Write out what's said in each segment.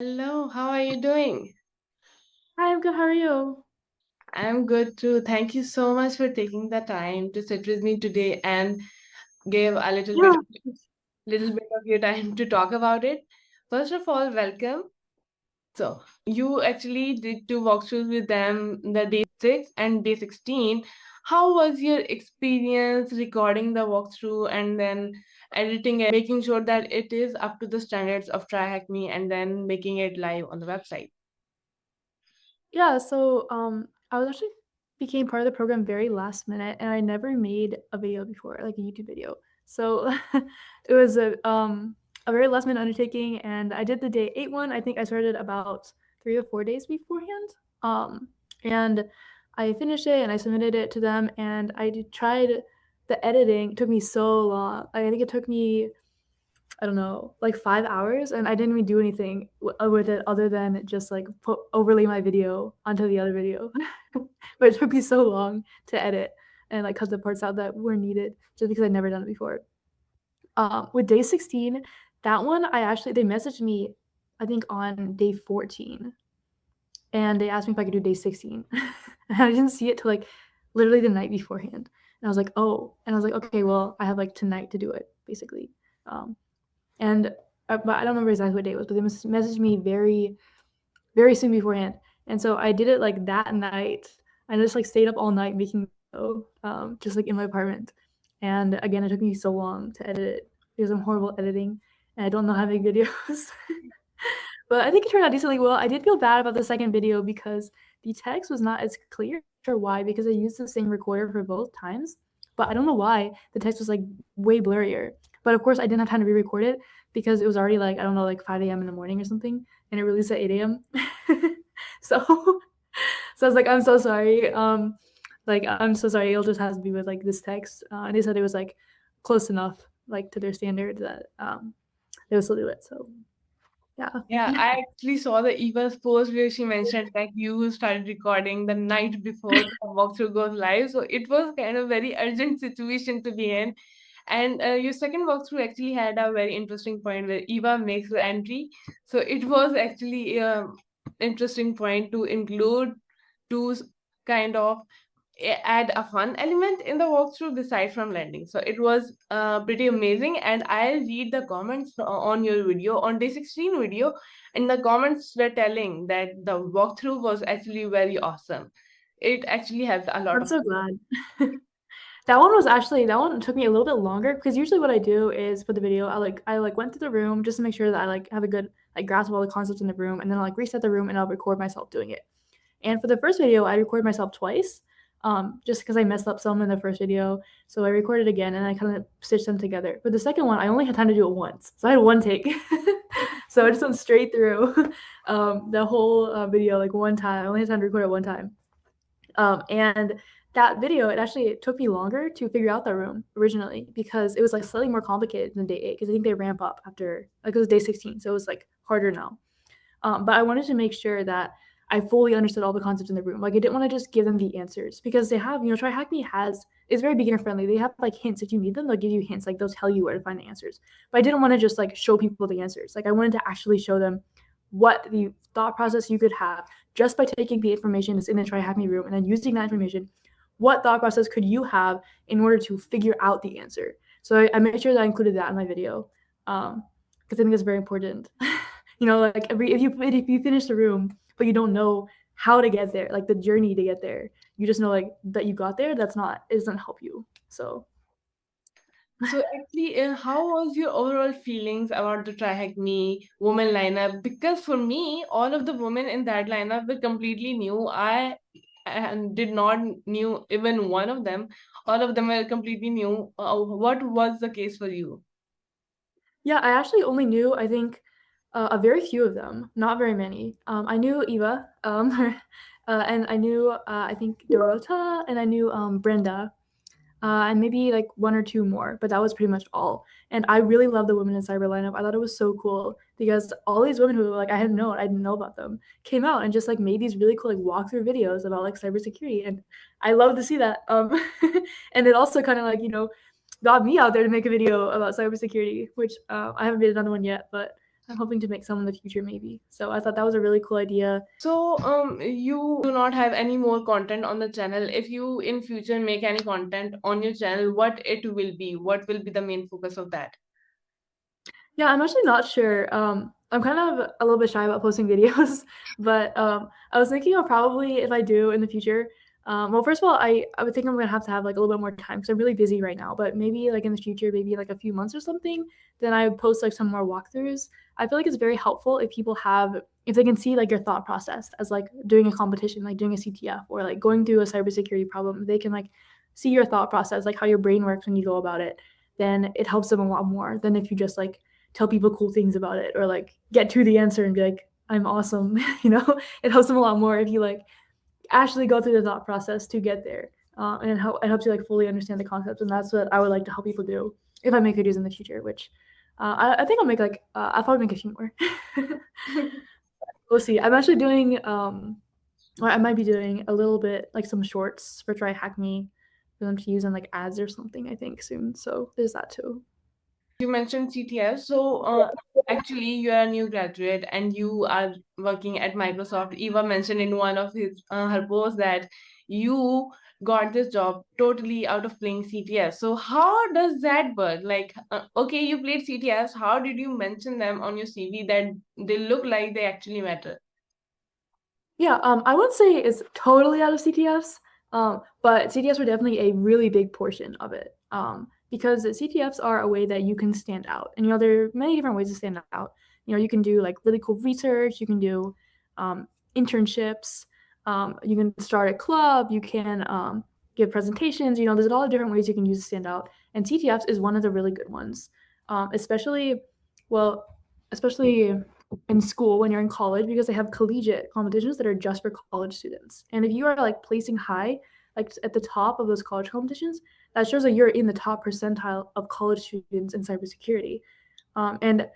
Hello, how are you doing? Hi, I'm good. How are you? I'm good too. Thank you so much for taking the time to sit with me today and give a Yeah. little bit of your time to talk about it. First of all, welcome. So, you actually did two walkthroughs with them the day 6 and day 16. How was your experience recording the walkthrough and then editing it, making sure that it is up to the standards of Try Hack Me and then making it live on the website? I was actually became part of the program very last minute, and I never made a video before, like a YouTube video. So it was a very last minute undertaking, and I did the day 8 one. I think I started about 3 or 4 days beforehand. And I finished it and I submitted it to them, and tried the editing. It took me so long. I think it took me I don't know, like 5 hours, and I didn't even do anything with it other than just like put overlay my video onto the other video. But it took me so long to edit and like cut the parts out that were needed just because I'd never done it before. With day 16, that one they messaged me, I think on day 14, and they asked me if I could do day 16. And I didn't see it till like literally the night beforehand. And I was like, oh, and I was like, okay, well, I have like tonight to do it, basically. Um, and but I don't remember exactly what day it was, but they messaged me very, very soon beforehand, and so I did it like that night. I just like stayed up all night making just like in my apartment. And again, it took me so long to edit it because I'm horrible at editing and I don't know how to make videos. But I think it turned out decently well. I did feel bad about the second video because the text was not as clear. Sure why, because I used the same recorder for both times. But I don't know why the text was like way blurrier. But of course, I didn't have time to re-record it because it was already like I don't know, like 5 a.m. in the morning or something, and it released at 8 a.m. so, so I was like, I'm so sorry. Like I'm so sorry. It'll just have to be with like this text. And they said it was like close enough, like to their standard that they would still do it. So yeah. Yeah, I actually saw the Eva's post where she mentioned that you started recording the night before the walkthrough goes live. So it was kind of very urgent situation to be in. And your second walkthrough actually had a very interesting point where Eva makes the entry. So it was actually a interesting point to include to kind of add a fun element in the walkthrough beside from landing. So it was pretty amazing. And I read the comments on your video, on day 16 video, and the comments were telling that the walkthrough was actually very awesome. It actually helped a lot I'm of so glad. That one took me a little bit longer because usually what I do is for the video, I went through the room just to make sure that I like have a good like grasp of all the concepts in the room, and then I'll like reset the room and I'll record myself doing it. And for the first video, I recorded myself twice, just because I messed up some in the first video. So I recorded again and I kind of stitched them together. For the second one, I only had time to do it once, so I had one take. So I just went straight through the whole video like one time. I only had time to record it one time. And that video, it took me longer to figure out that room originally because it was like slightly more complicated than day 8 because I think they ramp up after like it was day 16, so it was like harder now. But I wanted to make sure that I fully understood all the concepts in the room. Like I didn't want to just give them the answers because they have, Try Hack Me has is very beginner friendly. They have like hints. If you need them, they'll give you hints. Like they'll tell you where to find the answers. But I didn't want to just like show people the answers. Like I wanted to actually show them what the thought process you could have just by taking the information that's in the Try Hack Me room and then using that information. What thought process could you have in order to figure out the answer? So I made sure that I included that in my video because I think it's very important. Like if you finish the room but you don't know how to get there, like the journey to get there, you just know like that you got there. It doesn't help you. So So actually, how was your overall feelings about the Try Hack Me woman lineup? Because for me, all of the women in that lineup were completely new. I and did not knew even one of them. All of them were completely new. What was the case for you? yeah, I actually only knew I think a very few of them, not very many. I knew Eva, and I knew I think Dorota, and I knew Brenda, and maybe like one or two more, but that was pretty much all. And I really love the Women in Cyber lineup. I thought it was so cool because all these women who like I didn't know about them, came out and just like made these really cool like walkthrough videos about like cybersecurity, and I love to see that. And it also kind of like got me out there to make a video about cybersecurity, which I haven't made another one yet, but I'm hoping to make some in the future maybe. So I thought that was a really cool idea. So, you do not have any more content on the channel. If you in future make any content on your channel, what it will be? What will be the main focus of that? Yeah, I'm actually not sure. I'm kind of a little bit shy about posting videos, but I was thinking of probably if I do in the future. Well, first of all, I would think I'm gonna have to have like a little bit more time because I'm really busy right now. But maybe like in the future, maybe like a few months or something, then I would post like some more walkthroughs. I feel like it's very helpful if people have if they can see like your thought process as like doing a competition, like doing a CTF or like going through a cybersecurity problem. They can like see your thought process, like how your brain works when you go about it. Then it helps them a lot more than if you just like tell people cool things about it or like get to the answer and be like, I'm awesome. It helps them a lot more if you like actually go through the thought process to get there. And it helps you like fully understand the concepts. And that's what I would like to help people do if I make videos in the future, which I think I'll make like, I'll probably make a few more. We'll see. I'm actually doing, or I might be doing a little bit like some shorts for Try Hack Me for them to use in like ads or something, I think soon. So there's that too. You mentioned CTS. So, actually, you are a new graduate and you are working at Microsoft. Eva mentioned in one of her posts that you got this job totally out of playing CTS. So, how does that work? Like, okay, you played CTS. How did you mention them on your CV that they look like they actually matter? Yeah, I wouldn't say it's totally out of CTFs, but CTFs were definitely a really big portion of it. Because CTFs are a way that you can stand out, and there are many different ways to stand out. You can do like really cool research, you can do internships, you can start a club, you can give presentations. There's a lot of different ways you can use to stand out, and CTFs is one of the really good ones. Especially, well, especially in school when you're in college because they have collegiate competitions that are just for college students. And if you are like placing high, like at the top of those college competitions, that shows that you're in the top percentile of college students in cybersecurity. And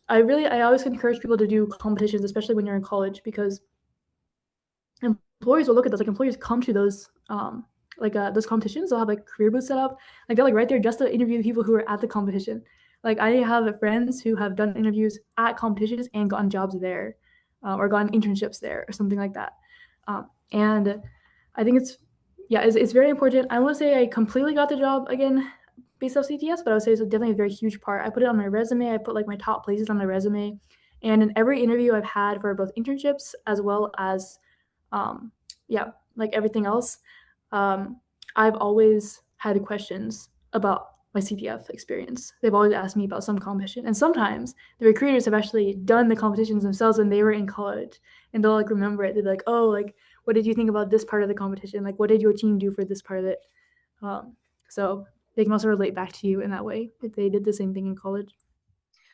I always encourage people to do competitions, especially when you're in college, because employers will look at those. Like employers come to those competitions. They'll have like career booths set up. Like they're like right there just to interview the people who are at the competition. Like I have friends who have done interviews at competitions and gotten jobs there, or gotten internships there, or something like that. And I think it's very important. I won't say I completely got the job again based off CTS, but I would say it's definitely a very huge part. I put it on my resume. I put like my top places on my resume, and in every interview I've had for both internships as well as um, yeah, like everything else, um, I've always had questions about my CPF experience. They've always asked me about some competition, and sometimes the recruiters have actually done the competitions themselves when they were in college, and they'll like remember it. They're like, "Oh, like what did you think about this part of the competition? Like, what did your team do for this part of it?" Um, so they can also relate back to you in that way if they did the same thing in college.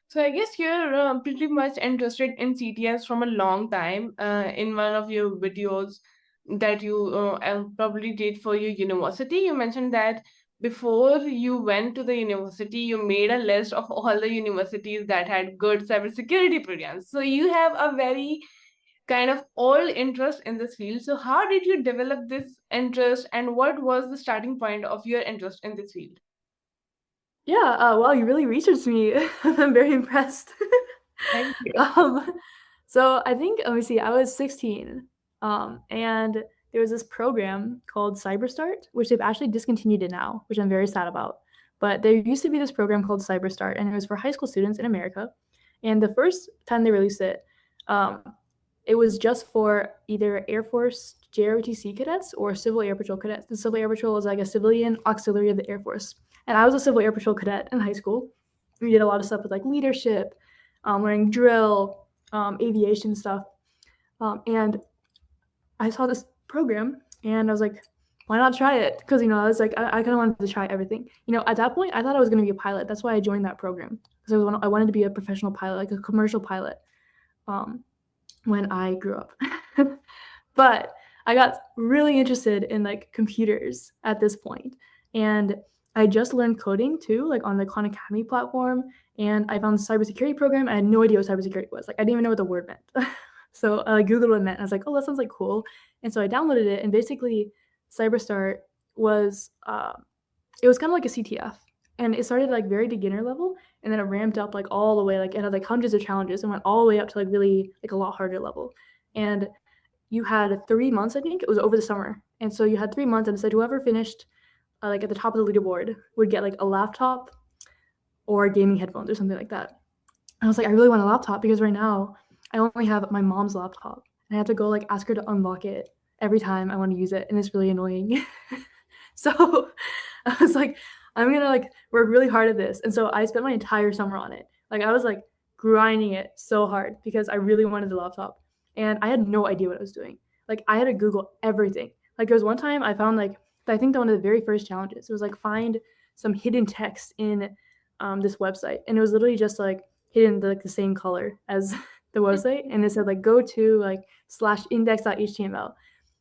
So I guess you're pretty much interested in CTS from a long time. In one of your videos that you probably did for your university, you mentioned that before you went to the university, you made a list of all the universities that had good cybersecurity programs. So you have a very kind of old interest in this field. So how did you develop this interest, and what was the starting point of your interest in this field? Yeah, wow, you really researched me. I'm very impressed. Thank you. um, so I think let me see, I was 16, and there was this program called CyberStart, which they've actually discontinued it now, which I'm very sad about. But there used to be this program called CyberStart, and it was for high school students in America. And the first time they released it, um, it was just for either Air Force JROTC cadets or Civil Air Patrol cadets. The Civil Air Patrol is like a civilian auxiliary of the Air Force. And I was a Civil Air Patrol cadet in high school. We did a lot of stuff with like leadership, learning drill, aviation stuff. And I saw this program and I was like, why not try it? Because, I was like, I kind of wanted to try everything. At that point, I thought I was going to be a pilot. That's why I joined that program. Because I wanted to be a professional pilot, like a commercial pilot, um, when I grew up. But I got really interested in like computers at this point, and I just learned coding too, like on the Khan Academy platform. And I found a cybersecurity program. I had no idea what cybersecurity was. Like I didn't even know what the word meant. So I googled what it meant. And I was like, oh, that sounds like cool. And so I downloaded it. And basically, CyberStart was it was kind of like a CTF, and it started like very beginner level. and then it ramped up like all the way, like it had like hundreds of challenges and went all the way up to like really like a lot harder level. And you had 3 months, I think it was over the summer, and so you had 3 months, and it said whoever finished like at the top of the leaderboard would get like a laptop or gaming headphones or something like that. I was like, I really want a laptop because right now I only have my mom's laptop and I have to go like ask her to unlock it every time I want to use it, and it's really annoying. So I was like, I'm gonna like work really hard at this. And so I spent my entire summer on it. Like I was like grinding it so hard because I really wanted the laptop. And I had no idea what I was doing. Like I had to Google everything. Like there was one time I found like I think that one of the very first challenges. It was like find some hidden text in this website. And it was literally just like hidden like the same color as the website. And it said like go to like slash index.html.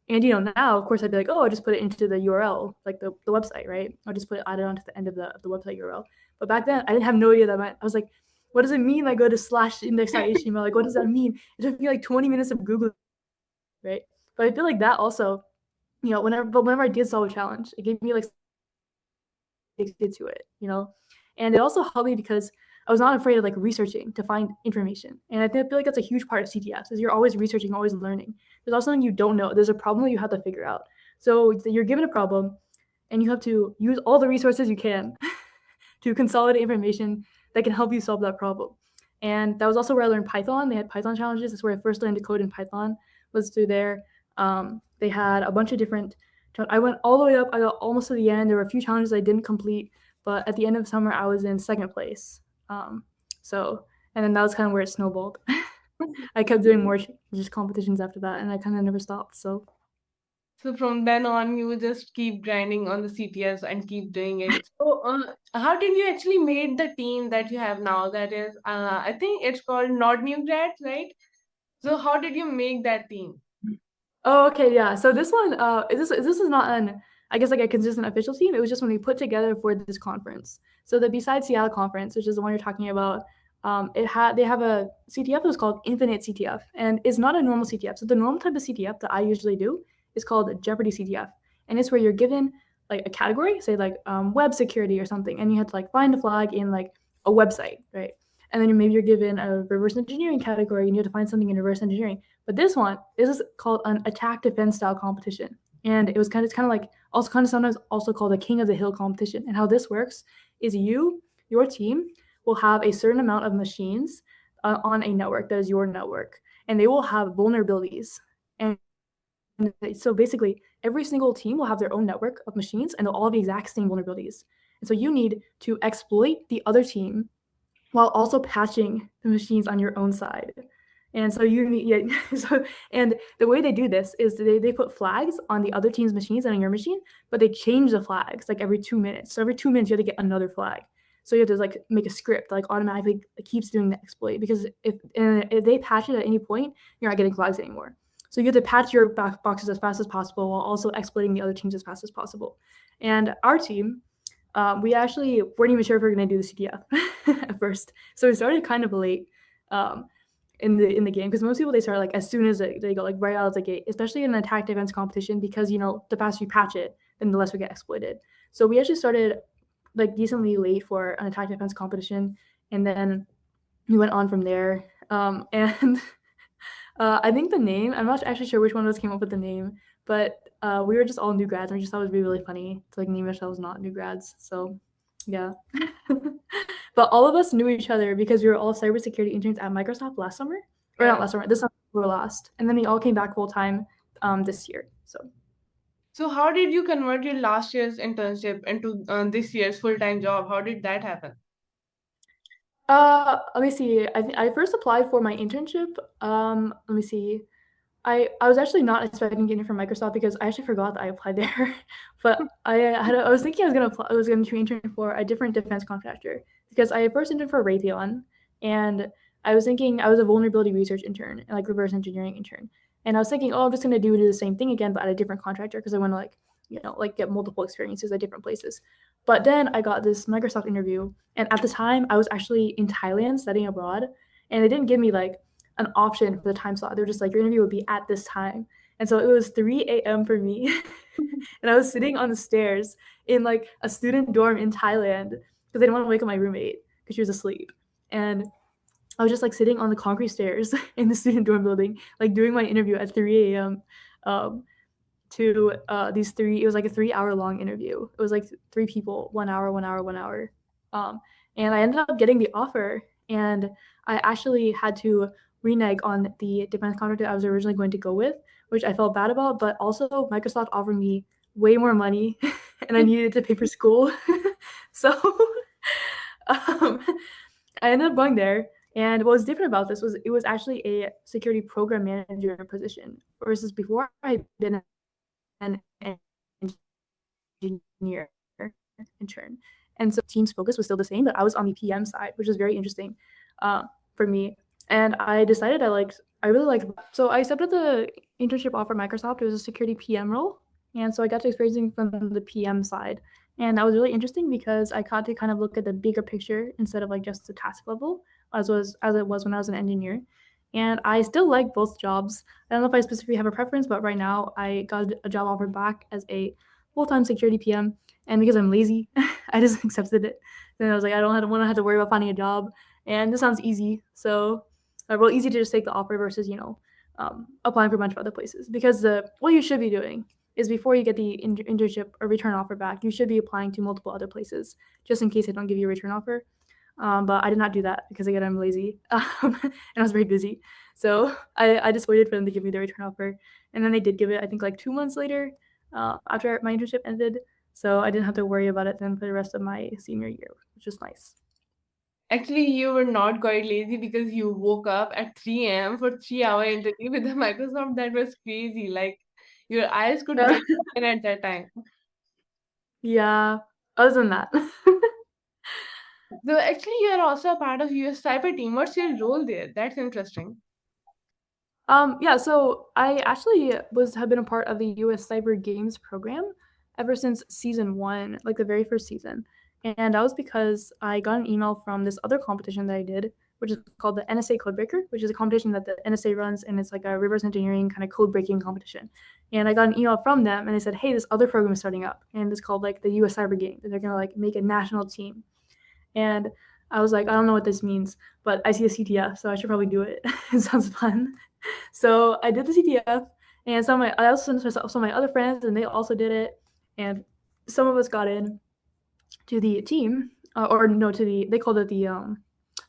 And now of course I'd be like, oh, I'll just put it into the URL, like the website, right? I'll just put it added onto the end of the website URL. But back then I didn't have no idea that meant. I was like, what does it mean? Like go to slash index.html? Like what does that mean? It took me like 20 minutes of Googling, right? But I feel like that also, whenever I did solve a challenge, it gave me like addicted to it. And it also helped me because I was not afraid of like researching to find information. And I feel like that's a huge part of CTFs is you're always researching, always learning. There's also something you don't know. There's a problem that you have to figure out. So you're given a problem and you have to use all the resources you can to consolidate information that can help you solve that problem. And that was also where I learned Python. They had Python challenges. That's where I first learned to code in Python, was through there. They had a bunch of different. I went all the way up. I got almost to the end. There were a few challenges I didn't complete, but at the end of summer, I was in second place. Um, so, and then that was kind of where it snowballed. I kept doing more just competitions after that, and I kind of never stopped. So So from then on, you just keep grinding on the CTS and keep doing it. So, how did you actually made the team that you have now? That is, I think it's called Not New Grads, right? So, how did you make that team? Oh, okay, yeah. So this one, this is not an, I guess like a consistent official team. It was just when we put together for this conference. So the Besides Seattle conference, which is the one you're talking about, they have a CTF that's called Infinite CTF, and it's not a normal CTF. So the normal type of CTF that I usually do is called Jeopardy CTF, and it's where you're given like a category, say like web security or something, and you have to like find a flag in like a website, right? And then maybe you're given a reverse engineering category, and you have to find something in reverse engineering. But this is called an attack defense style competition. And it's kind of like also kind of sometimes also called a king of the hill competition. And how this works is your team will have a certain amount of machines on a network that is your network, and they will have vulnerabilities. And so basically, every single team will have their own network of machines, and they'll all have the exact same vulnerabilities. And so you need to exploit the other team while also patching the machines on your own side. And so you need, yeah, so and the way they do this is they put flags on the other team's machines and on your machine, but they change the flags like every 2 minutes. So every 2 minutes you have to get another flag. So you have to like make a script that like automatically keeps doing the exploit, because if they patch it at any point, you're not getting flags anymore. So you have to patch your boxes as fast as possible while also exploiting the other teams as fast as possible. And our team, we actually weren't even sure if we were going to do the CTF at first, so we started kind of late um, in the game, because most people they start like as soon as they go like right out of the gate, especially in an attack defense competition, because the faster you patch it, then the less we get exploited. So we actually started like decently late for an attack defense competition, and then we went on from there. And I think the name, I'm not actually sure which one of us came up with the name, but we were just all new grads, and we just thought it would be really funny to like name ourselves not new grads. So yeah. But all of us knew each other because we were all cybersecurity interns at Microsoft last summer, or not Yeah. last summer, this summer we were last, and then we all came back full time this year. So So, how did you convert your last year's internship into this year's full-time job? How did that happen? let me see. I first applied for my internship. Let me see. I was actually not expecting to get it from Microsoft because I actually forgot that I applied there. But I was thinking I was going to intern for a different defense contractor, because I first interned for Raytheon, and I was thinking I was a vulnerability research intern and like reverse engineering intern, and I was thinking, oh, I'm just going to do the same thing again but at a different contractor, because I want to like like get multiple experiences at different places. But then I got this Microsoft interview, and at the time I was actually in Thailand studying abroad, and they didn't give me like an option for the time slot. They're just like, your interview would be at this time. And so it was 3 a.m. for me. And I was sitting on the stairs in like a student dorm in Thailand because I didn't want to wake up my roommate. because she was asleep. And I was just like sitting on the concrete stairs in the student dorm building, like doing my interview at 3 a.m. Um, to these three. It was like a 3 hour long interview. It was like three people, 1 hour, 1 hour, 1 hour. Um, and I ended up getting the offer, and I actually had to renege on the defense contract I was originally going to go with, which I felt bad about. But also, Microsoft offered me way more money, and I needed to pay for school, so um, I ended up going there. And what was different about this was it was actually a security program manager position, versus before I had been an engineer intern. And so the team's focus was still the same, but I was on the PM side, which was very interesting for me. And I decided I really liked that. So I accepted the internship offer at Microsoft. It was a security PM role. And so I got to experiencing from the PM side. And that was really interesting because I got to kind of look at the bigger picture instead of like just the task level, as it was when I was an engineer. And I still like both jobs. I don't know if I specifically have a preference, but right now I got a job offer back as a full-time security PM, and because I'm lazy, I just accepted it. Then I was like, I don't want to have to worry about finding a job, and this sounds easy. So, well, easy to just take the offer versus applying for a bunch of other places. Because what you should be doing is before you get the internship or return offer back, you should be applying to multiple other places just in case they don't give you a return offer. But I did not do that because again I'm lazy and I was very busy. So I just waited for them to give me the return offer, and then they did give it. I think like 2 months later, after my internship ended. So I didn't have to worry about it then for the rest of my senior year, which was nice. Actually, you were not quite lazy because you woke up at 3 a.m. for 3 hour interview with the Microsoft. That was crazy. Like your eyes could get open at that time. Yeah. Other than that, So actually, you are also a part of US cyber team. What's your role there? That's interesting. yeah. So I actually was have been a part of the U.S. Cyber Games program ever since season one, like the very first season, and that was because I got an email from this other competition that I did, which is called the NSA Codebreaker, which is a competition that the NSA runs, and it's like a reverse engineering kind of code breaking competition. And I got an email from them, and they said, "Hey, this other program is starting up, and it's called like the U.S. Cyber Games, and they're gonna like make a national team." And I was like, I don't know what this means, but I see a CTF, so I should probably do it. It sounds fun. So I did the CTF, and I also sent some of my other friends, and they also did it. And some of us got in to the team, or no, to they called it the I don't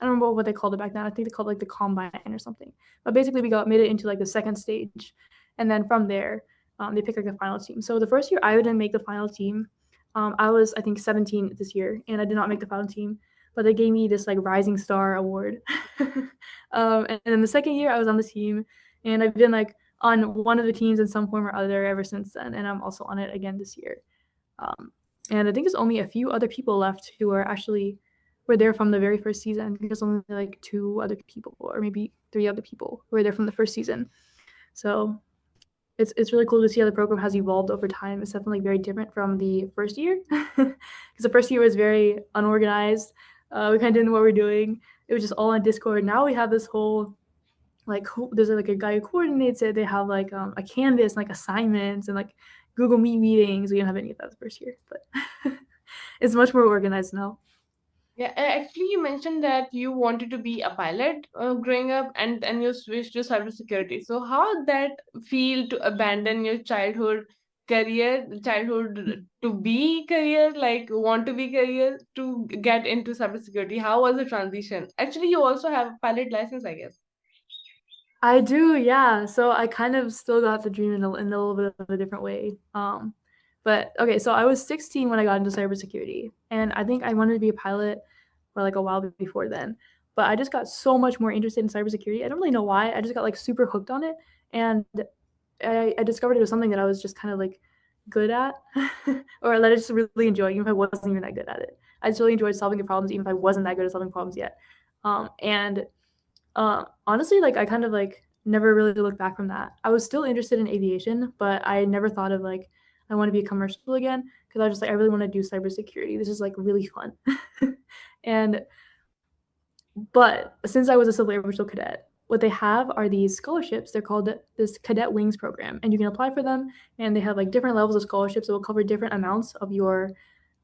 remember what they called it back then. I think they called it like the combine or something. But basically, we got made it into like the second stage, and then from there, they picked like the final team. So the first year I didn't make the final team. I was I think 17 this year, and I did not make the final team. But they gave me this like Rising Star award. And then the second year I was on the team, and I've been like on one of the teams in some form or other ever since then, and I'm also on it again this year. Um, and I think there's only a few other people left who are actually were there from the very first season. I think there's only like two other people or maybe three other people who were there from the first season. So it's really cool to see how the program has evolved over time. It's definitely very different from the first year because the first year was very unorganized. We kind of didn't know what we were doing. It was just all on Discord. Now we have this whole like there's like a guy who coordinates it. They have like a canvas, like assignments, and like Google Meet meetings. We didn't have any of that the first year, but it's much more organized now. Yeah, actually, you mentioned that you wanted to be a pilot growing up, and you switched to cybersecurity. So, how did that feel to abandon your childhood to be career, like want to be career to get into cybersecurity? How was the transition? Actually, you also have a pilot license, I guess. I do, yeah. So I kind of still got the dream in a little bit of a different way. But okay, so I was 16 when I got into cybersecurity, and I think I wanted to be a pilot for like a while before then. But I just got so much more interested in cybersecurity. I don't really know why. I just got like super hooked on it, and I discovered it was something that I was just kind of like good at, or that I just really enjoyed, even if I wasn't even that good at it. I just really enjoyed solving the problems, even if I wasn't that good at solving problems yet. And honestly, like I kind of like never really looked back from that. I was still interested in aviation, but I never thought of like I want to be a commercial again because I was just like I really want to do cybersecurity. This is like really fun. And but since I was a civil air patrol cadet, what they have are these scholarships. They're called this cadet wings program, and you can apply for them. And they have like different levels of scholarships that will cover different amounts of your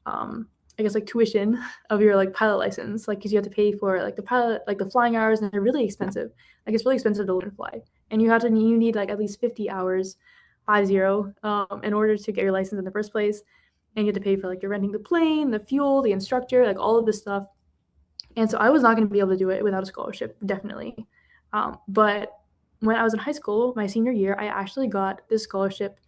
um, I guess like tuition of your like pilot license, like because you have to pay for like the pilot, like the flying hours, and they're really expensive. Like it's really expensive to learn to fly, and you need like at least 50 hours, 50, in order to get your license in the first place, and you have to pay for like your renting the plane, the fuel, the instructor, like all of this stuff. And so I was not going to be able to do it without a scholarship, definitely. But when I was in high school, my senior year, I actually got this scholarship,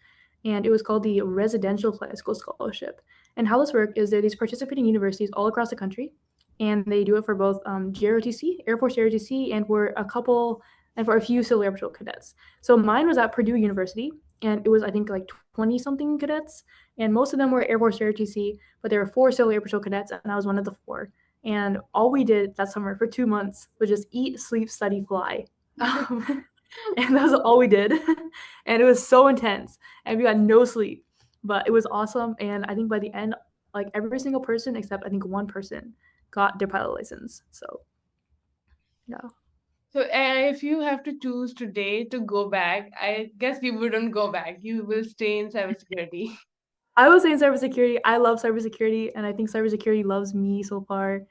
and it was called the Residential Flight School Scholarship. And how this works is there are these participating universities all across the country, and they do it for both GROTC, Air Force JROTC, and for a couple and for a few Civil Air Patrol cadets. So mine was at Purdue University, and it was I think like 20 something cadets, and most of them were Air Force JROTC, but there were four Civil Air Patrol cadets, and I was one of the four. And all we did that summer for 2 months was just eat, sleep, study, fly. And that was all we did. And it was so intense. And we got no sleep. But it was awesome. And I think by the end, like every single person except I think one person got their pilot license. So yeah. So, if you have to choose today to go back, I guess you wouldn't go back. You will stay in cybersecurity. I would say in cybersecurity, I love cybersecurity, and I think cybersecurity loves me so far.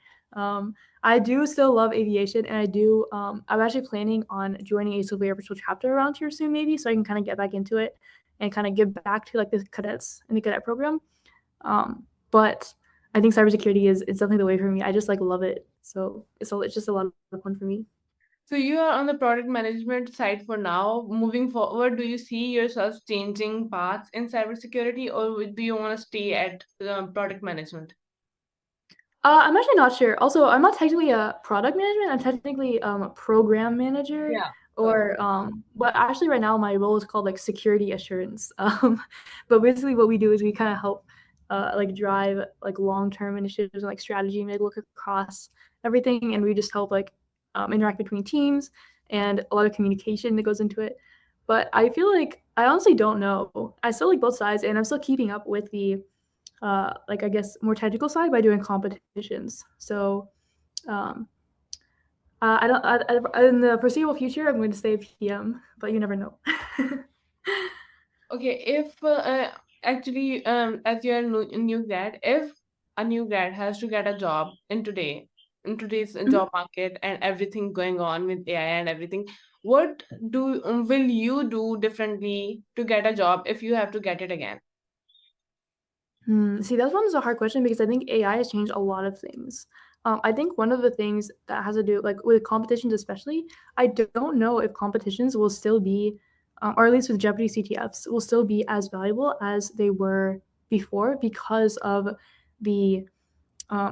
I do still love aviation, and I do. I'm actually planning on joining a Civil Air Patrol chapter around here soon, maybe, so I can kind of get back into it and kind of give back to like the cadets in the cadet program. But I think cybersecurity is it's definitely the way for me. I just like love it, so it's just a lot of fun for me. So, you are on the product management side for now. Moving forward, do you see yourself changing paths in cybersecurity, or do you want to stay at product management? I'm actually not sure. Also, I'm not technically a product management. I'm technically a program manager, Yeah. or but actually right now my role is called like security assurance. But basically what we do is we kind of help like drive like long-term initiatives and like strategy and like look across everything, and we just help like interact between teams and a lot of communication that goes into it. But I feel like I honestly don't know. I still like both sides, and I'm still keeping up with the like I guess more technical side by doing competitions. So um, I don't in the foreseeable future I'm going to stay a PM, but you never know. Okay, if actually, as you're a new grad, if a new grad has to get a job in today's Mhm. job market and everything going on with AI and everything, what will you do differently to get a job if you have to get it again? See, that one is a hard question because I think AI has changed a lot of things. I think one of the things that has to do like with competitions, especially, I don't know if competitions will still be, or at least with Jeopardy CTFs, will still be as valuable as they were before because of the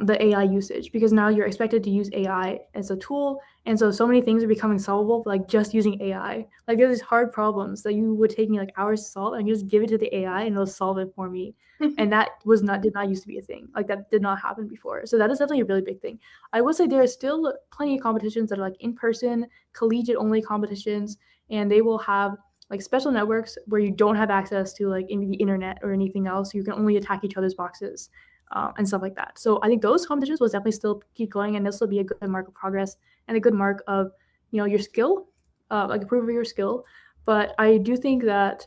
the AI usage, because now you're expected to use AI as a tool, and so many things are becoming solvable like just using AI. Like there's these hard problems that you would take me like hours to solve, and you just give it to the AI and it'll solve it for me. And that was not did not used to be a thing. Like that did not happen before. So that is definitely a really big thing. I will say there are still plenty of competitions that are like in person, collegiate only competitions, and they will have like special networks where you don't have access to like in the internet or anything else. You can only attack each other's boxes and stuff like that. So I think those competitions will definitely still keep going, and this will be a good mark of progress and a good mark of your skill, like a proof of your skill. But I do think that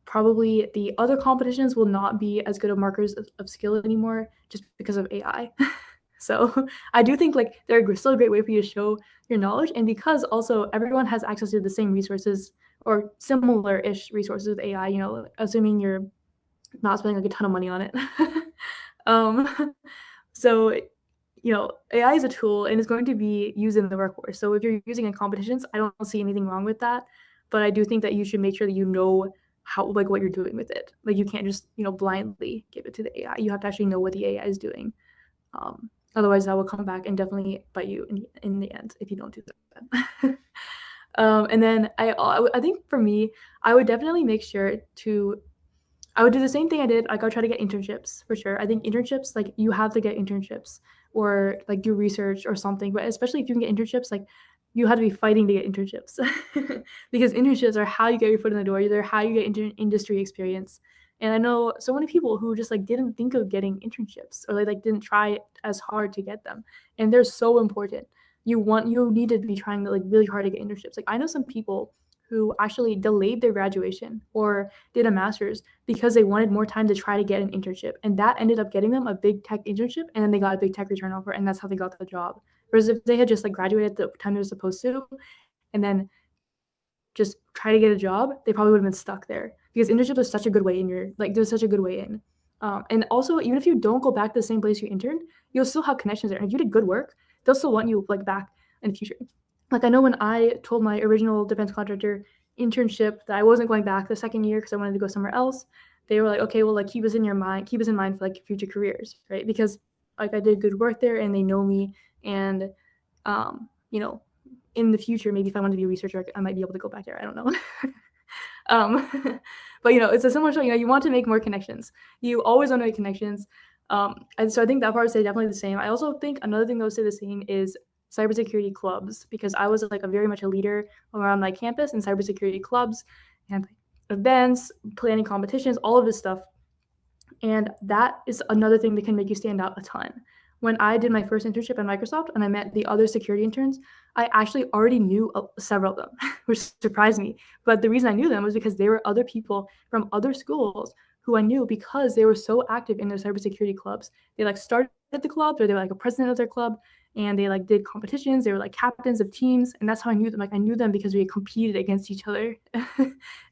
probably the other competitions will not be as good of markers of skill anymore just because of AI. So I do think like they're still a great way for you to show your knowledge, and because also everyone has access to the same resources or similar-ish resources with AI. Assuming you're not spending like a ton of money on it. So AI is a tool and is going to be used in the workforce. So if you're using in competitions, I don't see anything wrong with that. But I do think that you should make sure that you know how like what you're doing with it. Like you can't just blindly give it to the AI. You have to actually know what the AI is doing. Otherwise, that will come back and definitely bite you in the end if you don't do that. And then I think for me, I would definitely make sure to I would do the same thing I did. Like I would try to get internships for sure. I think internships, like you have to get internships or like do research or something. But especially if you can get internships, like you have to be fighting to get internships because internships are how you get your foot in the door. They're how you get industry experience. And I know so many people who just like didn't think of getting internships or like didn't try as hard to get them. And they're so important. You need to be trying to like really hard to get internships. Like I know some people who actually delayed their graduation or did a master's because they wanted more time to try to get an internship. And that ended up getting them a big tech internship, and then they got a big tech return offer, and that's how they got the job. Whereas if they had just like graduated at the time they were supposed to and then just try to get a job, they probably would have been stuck there, because internships are such a good way in your like there's such a good way in. And also, even if you don't go back to the same place you interned, you'll still have connections there. And if you did good work, they'll still want you like back in the future. Like I know when I told my original defense contractor internship that I wasn't going back the second year because I wanted to go somewhere else, they were like, okay, well, like keep us in mind for like future careers, right? Because like I did good work there and they know me, and you know, in the future, maybe if I wanted to be a researcher, I might be able to go back there. I don't know. But it's a similar show. You want to make more connections. You always want to make connections. And so I think that part would stay definitely the same. I also think another thing that would stay the same is cybersecurity clubs, because I was like a very much a leader around my campus in cybersecurity clubs and events, planning competitions, all of this stuff. And that is another thing that can make you stand out a ton. When I did my first internship at Microsoft and I met the other security interns, I actually already knew several of them, which surprised me. But the reason I knew them was because they were other people from other schools who I knew because they were so active in their cybersecurity clubs. They like started the clubs, or they were like a president of their club, and they like did competitions. They were like captains of teams, and that's how I knew them. Like I knew them because we competed against each other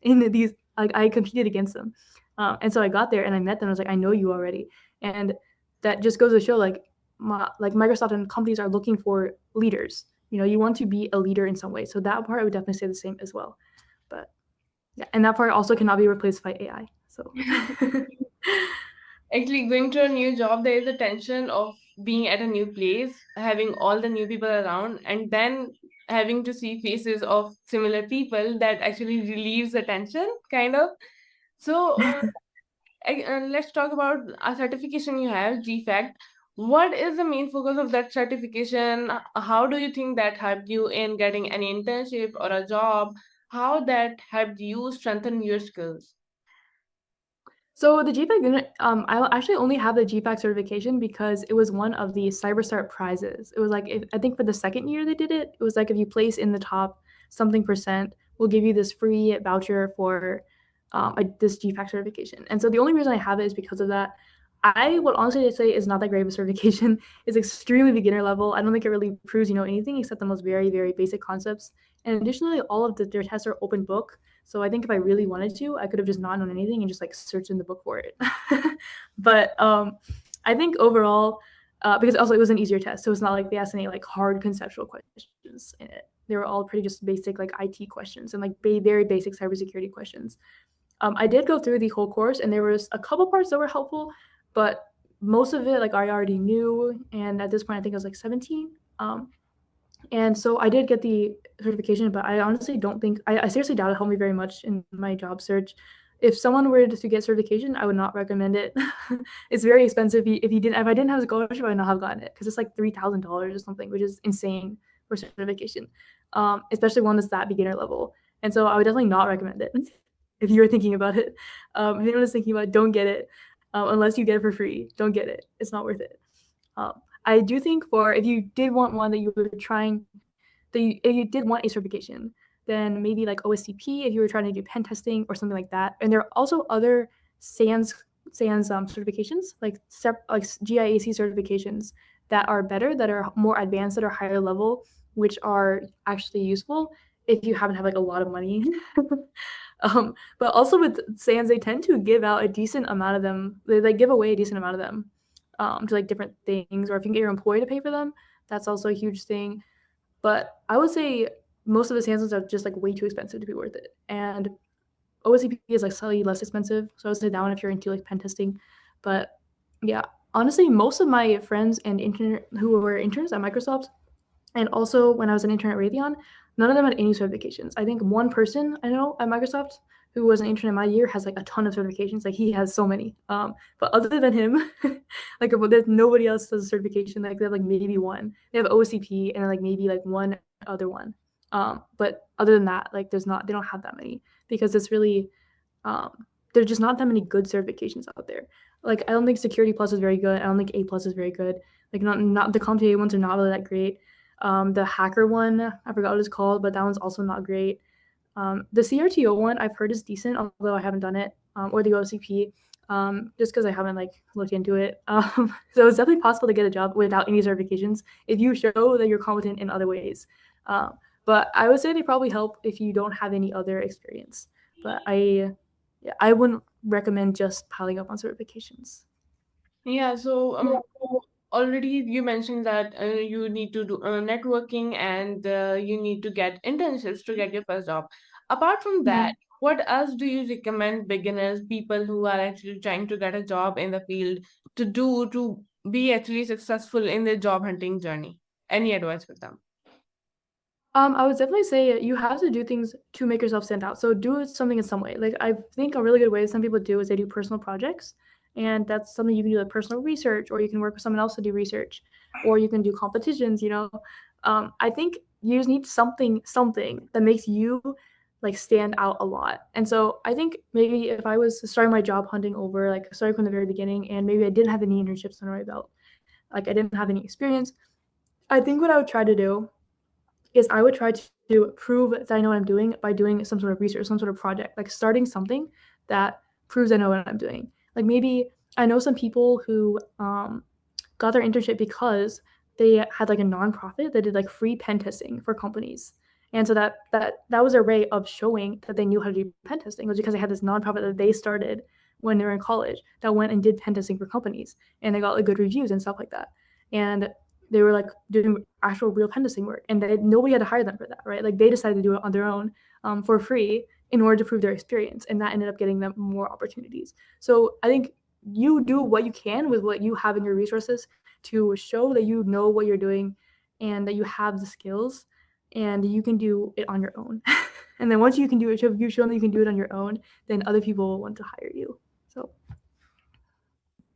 in these. Like I competed against them. And so I got there and I met them. I was like, I know you already, and that just goes to show like Microsoft and companies are looking for leaders. You want to be a leader in some way. So that part I would definitely say the same as well. But yeah, and that part also cannot be replaced by AI. So Actually, going to a new job, there is a tension of being at a new place, having all the new people around, and then having to see faces of similar people that actually relieves the tension, kind of. So, let's talk about a certification you have, GFACT. What is the main focus of that certification? How do you think that helped you in getting an internship or a job? How that helped you strengthen your skills? So the GFAC unit, I actually only have the GFAC certification because it was one of the CyberStart prizes. It was like I think for the second year they did it. It was like if you place in the top something percent, we'll give you this free voucher for this GFAC certification. And so the only reason I have it is because of that. I would honestly say is not that great of a certification. It's extremely beginner level. I don't think it really proves anything except the most very very basic concepts. And additionally, all of their tests are open book. So I think if I really wanted to, I could have just not known anything and just like searched in the book for it. But I think overall, because also it was an easier test, so it's not like they asked any like hard conceptual questions in it. They were all pretty just basic like IT questions and like very basic cybersecurity questions. I did go through the whole course, and there was a couple parts that were helpful, but most of it like I already knew. And at this point, I think I was like 17. And so I did get the certification, but I honestly don't think I seriously doubt it helped me very much in my job search. If someone were to get certification, I would not recommend it. It's very expensive. If I didn't have a scholarship, I would not have gotten it because it's like $3,000 or something, which is insane for certification, especially one that's that beginner level. And so I would definitely not recommend it if you were thinking about it. If anyone is thinking about it, don't get it unless you get it for free. Don't get it. It's not worth it. I do think for if you did want one that you were trying, if you did want a certification, then maybe like OSCP if you were trying to do pen testing or something like that. And there are also other SANS certifications like GIAC certifications that are better, that are more advanced, that are higher level, which are actually useful if you haven't had like a lot of money. But also with SANS, they tend to give out a decent amount of them. They like give away a decent amount of them to like different things, or if you can get your employer to pay for them, that's also a huge thing. But I would say most of the SANS are just like way too expensive to be worth it. And OSCP is like slightly less expensive, so I would say that one if you're into like pen testing. But yeah, honestly, most of my friends and who were interns at Microsoft, and also when I was an intern at Raytheon, none of them had any certifications. I think one person I know at Microsoft who was an intern in my year has like a ton of certifications. Like he has so many. But other than him, like there's nobody else does a certification. Like they have like maybe one. They have OCP and like maybe like one other one. But other than that, like they don't have that many because it's really there's just not that many good certifications out there. Like I don't think Security Plus is very good. I don't think A Plus is very good. Like not the CompTIA ones are not really that great. The hacker one, I forgot what it's called, but that one's also not great. The CRTO one I've heard is decent, although I haven't done it, or the OCP, just because I haven't like looked into it. So it's definitely possible to get a job without any certifications if you show that you're competent in other ways. But I would say they probably help if you don't have any other experience. But yeah, I wouldn't recommend just piling up on certifications. Yeah, so already you mentioned that you need to do networking and you need to get internships to get your first job. Apart from that, Mhm. what else do you recommend beginners, people who are actually trying to get a job in the field, to do to be actually successful in their job hunting journey? Any advice for them? I would definitely say you have to do things to make yourself stand out. So do something in some way. Like I think a really good way some people do is they do personal projects, and that's something you can do like personal research, or you can work with someone else to do research, or you can do competitions. I think you just need something that makes you like stand out a lot. And so I think maybe if I was starting my job hunting over, like starting from the very beginning, and maybe I didn't have any internships under my belt, like I didn't have any experience, I think what I would try to do is I would try to prove that I know what I'm doing by doing some sort of research, some sort of project, like starting something that proves I know what I'm doing. Like maybe I know some people who got their internship because they had like a nonprofit that did like free pen testing for companies. And so that was a way of showing that they knew how to do pen testing was because they had this nonprofit that they started when they were in college that went and did pen testing for companies and they got like good reviews and stuff like that. And they were like doing actual real pen testing work and nobody had to hire them for that, right? Like they decided to do it on their own for free in order to prove their experience and that ended up getting them more opportunities. So I think you do what you can with what you have in your resources to show that you know what you're doing and that you have the skills and you can do it on your own. And then once you can do it, you've shown that you can do it on your own, then other people will want to hire you. So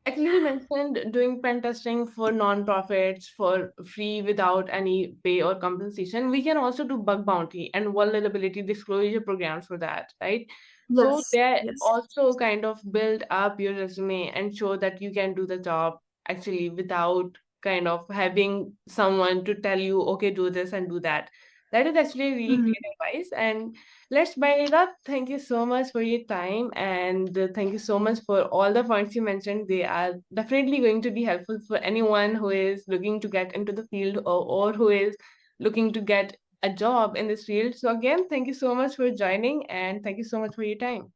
Actually, you mentioned doing pen testing for non-profits for free without any pay or compensation. We can also do bug bounty and vulnerability disclosure programs for that, right? So yes, they yes. also kind of build up your resume and show that you can do the job actually without kind of having someone to tell you, okay, do this and do that. That is actually really Mhm. great advice. And let's bind it up. Thank you so much for your time and thank you so much for all the points you mentioned. They are definitely going to be helpful for anyone who is looking to get into the field or who is looking to get a job in this field. So, again, thank you so much for joining and thank you so much for your time.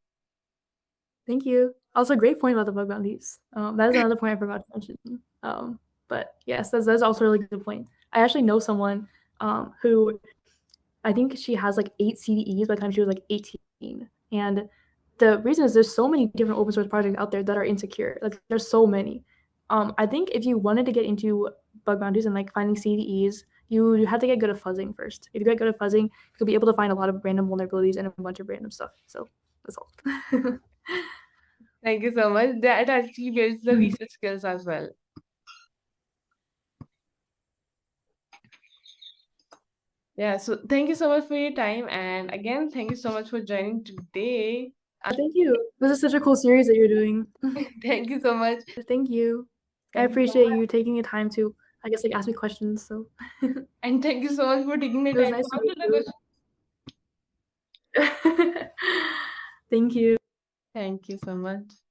Thank you. Also, great point about the bug bounties. That is another point I forgot to mention. But yes, that's also a really good point. I actually know someone who I think she has like 8 CDEs by the time she was like 18. And the reason is there's so many different open source projects out there that are insecure. Like there's so many. I think if you wanted to get into bug bounties and like finding CDEs, you have to get good at fuzzing first. If you get good at fuzzing, you'll be able to find a lot of random vulnerabilities and a bunch of random stuff. So that's all. Thank you so much. That actually builds the research skills as well. Yeah, so thank you so much for your time. And again, thank you so much for joining today. Thank you. This is such a cool series that you're doing. Thank you so much. Thank you. I Thank you so appreciate much. you taking the time to, I guess, like ask me questions. So it And thank you so much for taking the was time nice to to meet answer the you. question. Thank you. Thank you so much.